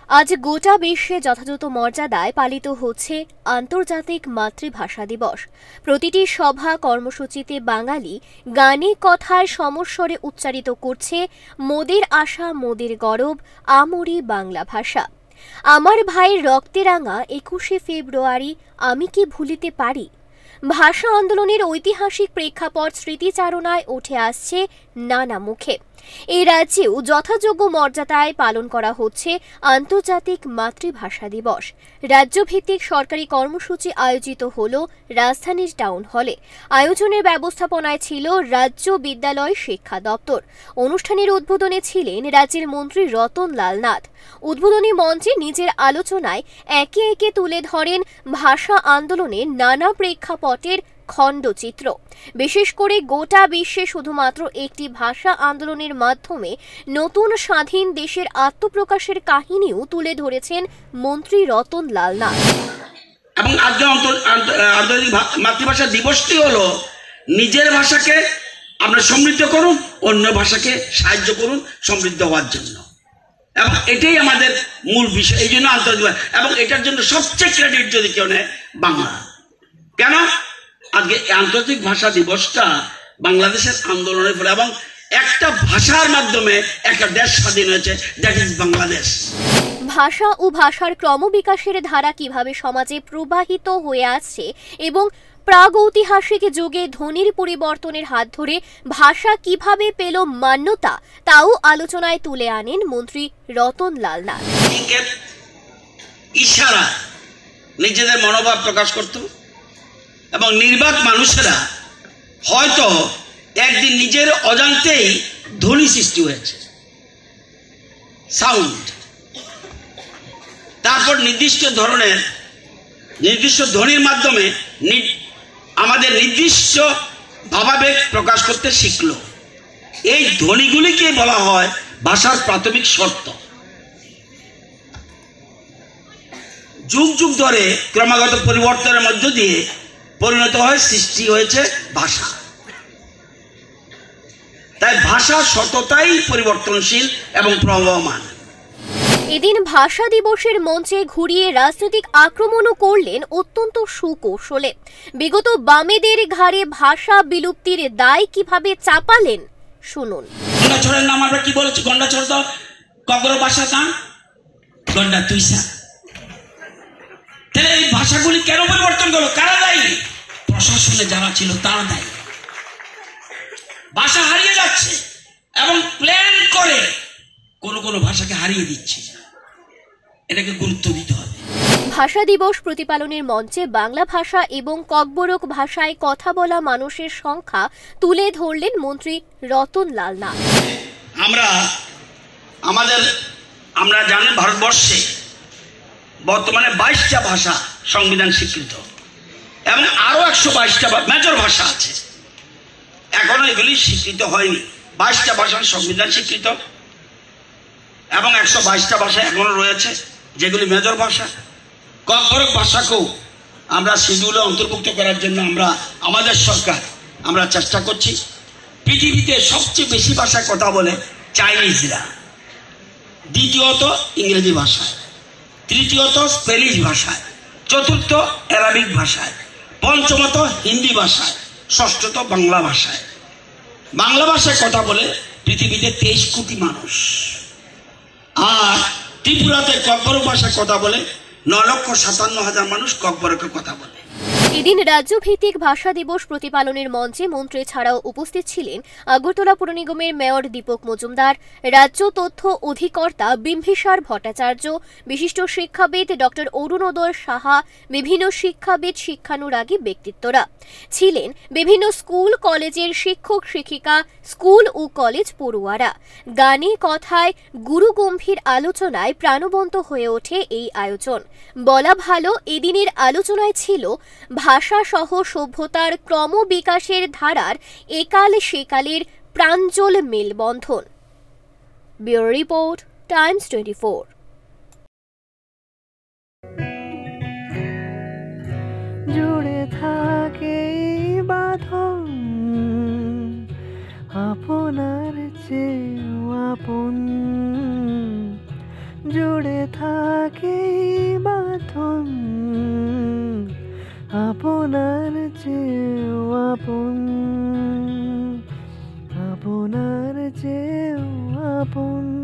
আজ গোটা বিশ্বে যথাযথ মর্যাদায় পালিত হচ্ছে আন্তর্জাতিক মাতৃভাষা দিবস। প্রতিটি সভা কর্মসূচিতে বাঙালি গানে কথায় সমস্বরে উচ্চারিত করছে মোদের আশা মোদের গরব আমরি বাংলা ভাষা। আমার ভাইয়ের রক্তে রাঙা ২১শে ফেব্রুয়ারি আমি কি ভুলিতে পারি। ভাষা আন্দোলনের ঐতিহাসিক প্রেক্ষাপট স্মৃতিচারণায় উঠে আসছে নানা মুখে। এই রাজ্যেও যথাযোগ্য মর্যাদায় পালন করা হচ্ছে আন্তর্জাতিক মাতৃভাষা দিবস। রাজ্যভিত্তিক সরকারি কর্মসূচি আয়োজিত হল রাজধানীর টাউন হলে। আয়োজনের ব্যবস্থাপনায় ছিল রাজ্য বিদ্যালয় শিক্ষা দপ্তর। অনুষ্ঠানের উদ্বোধনে ছিলেন রাজ্যের মন্ত্রী রতন লাল নাথ। উদ্বোধনী মঞ্চে নিজের আলোচনায় একে একে তুলে ধরেন ভাষা আন্দোলনের নানা প্রেক্ষাপটের খণ্ডচিত্র। বিশেষ করে গোটা বিশ্বে শুধুমাত্র একটি ভাষা আন্দোলনের মাধ্যমে নতুন স্বাধীন দেশের আত্মপ্রকাশের কাহিনীও তুলে ধরেছেন মন্ত্রী রতন লাল নাথ। এবং আন্তর্জাতিক মাতৃভাষা দিবসটি হলো নিজের ভাষাকে আমরা সমৃদ্ধ করুন, অন্য ভাষাকে সাহায্য করুন সমৃদ্ধ হওয়ার জন্য, এবং এটাই আমাদের মূল বিষয়। এই জন্য আন্তর্জাতিক, এবং এটার জন্য সবচেয়ে ক্রেডিট যদি কেউ নেয় বাংলা। কেন? আজকে আন্তর্জাতিক ভাষা দিবসটা বাংলাদেশের আন্দোলনের ফলে এবং একটা ভাষার মাধ্যমে একটা দেশ স্বাধীন হয়েছে, দ্যাট ইজ বাংলাদেশ। ভাষা ও ভাষার ক্রমবিকাশের ধারা কিভাবে সমাজে প্রবাহিত হয়ে আসছে এবং প্রাগৈতিহাসিক যুগে ধ্বনির পরিবর্তনের হাত ধরে ভাষা কিভাবে পেল মান্যতা, তাও আলোচনায় তুলে আনেন মন্ত্রী রতন লাল নাথ। ইশারা নিজেদের মনোভাব প্রকাশ করত এবং নির্বাক মানুষেরা হয়তো একদিন নিজের অজান্তেই ধ্বনি সৃষ্টি হয়েছে, সাউন্ড। তারপর নির্দিষ্ট ধ্বনির মাধ্যমে আমাদের নির্দিষ্ট ভাবাবেগ প্রকাশ করতে শিখল। এই ধ্বনিগুলিকে বলা হয় ভাষার প্রাথমিক শর্ত। যুগ যুগ ধরে ক্রমাগত পরিবর্তনের মধ্য দিয়ে পরিণত হয়, সৃষ্টি হয়েছে ভাষা। তাই ভাষা সততাই পরিবর্তনশীল এবং প্রবহমান। এদিন ভাষা দিবসের মঞ্চে ঘুরিয়ে রাজনৈতিক আক্রমণও করলেন অত্যন্ত সুকৌশলে। বিগত বামেদের ঘাড়ে ভাষা বিলুপ্তির দায় কিভাবে চাপালেন শুনুন। গন্ডাছড়ের নাম আমরা কি বলেছি? গন্ডাছড় তো কগর ভাষা গান, গন্ডা তুইসা। তাহলে এই ভাষাগুলি কেন পরিবর্তন করলো? কারা দায়ী? প্রশাসনে যারা ছিল তারা দায়ী। ভাষা হারিয়ে যাচ্ছে এবং প্ল্যান করে কোন ভাষাকে হারিয়ে দিচ্ছে। এটাকে গুরুত্ব দিতে হবে। ভাষা দিবস প্রতিপালনের মঞ্চে বাংলা ভাষা এবং ককবরক ভাষায় কথা বলা মানুষের সংখ্যা তুলে ধরলেন মন্ত্রী রতন লাল নাথ। আমরা জানি ভারতবর্ষে বর্তমানে 22টা ভাষা সংবিধান স্বীকৃত এবং আরো 122টা মেজর ভাষা আছে। এখনো এগুলি স্বীকৃত হয়নি। 22টা ভাষা সংবিধান স্বীকৃত এবং 122টা ভাষা এখনো রয়েছে যেগুলি মেজর ভাষা। ককবরক ভাষাকেও আমরা শিডিউলে অন্তর্ভুক্ত করার জন্য আমাদের সরকার চেষ্টা করছি। পৃথিবীতে সবচেয়ে বেশি ভাষায় কথা বলে চাইনিজরা, দ্বিতীয়ত ইংরেজি ভাষায়, তৃতীয়ত স্প্যানিশ ভাষায়, চতুর্থ অ্যারাবিক ভাষায়, পঞ্চমত হিন্দি ভাষায়, ষষ্ঠত বাংলা ভাষায়। বাংলা ভাষায় কথা বলে পৃথিবীতে 23 কোটি মানুষ। আর ত্রিপুরাতে ককবরক ভাষায় কথা বলে 9,57,000 মানুষ ককবরকে কথা বলে। এদিন রাজ্যভিত্তিক ভাষা দিবস প্রতিপালনের মঞ্চে মন্ত্রী ছাড়াও উপস্থিত ছিলেন আগরতলা পুর নিগমের মেয়র দীপক মজুমদার, রাজ্য তথ্য অধিকর্তা বিম্বিসার ভট্টাচার্য, বিশিষ্ট শিক্ষাবিদ ডক্টর অরুণোদয় সাহা, বিভিন্ন শিক্ষাবিদ, শিক্ষানুরাগী ব্যক্তিত্বরা ছিলেন। বিভিন্ন স্কুল কলেজের শিক্ষক শিক্ষিকা, স্কুল ও কলেজ পড়ুয়ারা। গানে কথায় গুরুগম্ভীর আলোচনায় প্রাণবন্ত হয়ে ওঠে এই আয়োজন। বলা ভালো, এদিনের আলোচনায় ছিল ভাষা সহ সভ্যতার ক্রমবিকাশের ধারার একাল সেকালের প্রাঞ্জল মেলবন্ধন। Bureau report, Times 24। জুড়ে থাকে বাঁধন আপনার চেয়ে আপন, জুড়ে থাকে এই বাঁধন, আপনার চেয়েও আপন, আপনার চেয়েও আপন।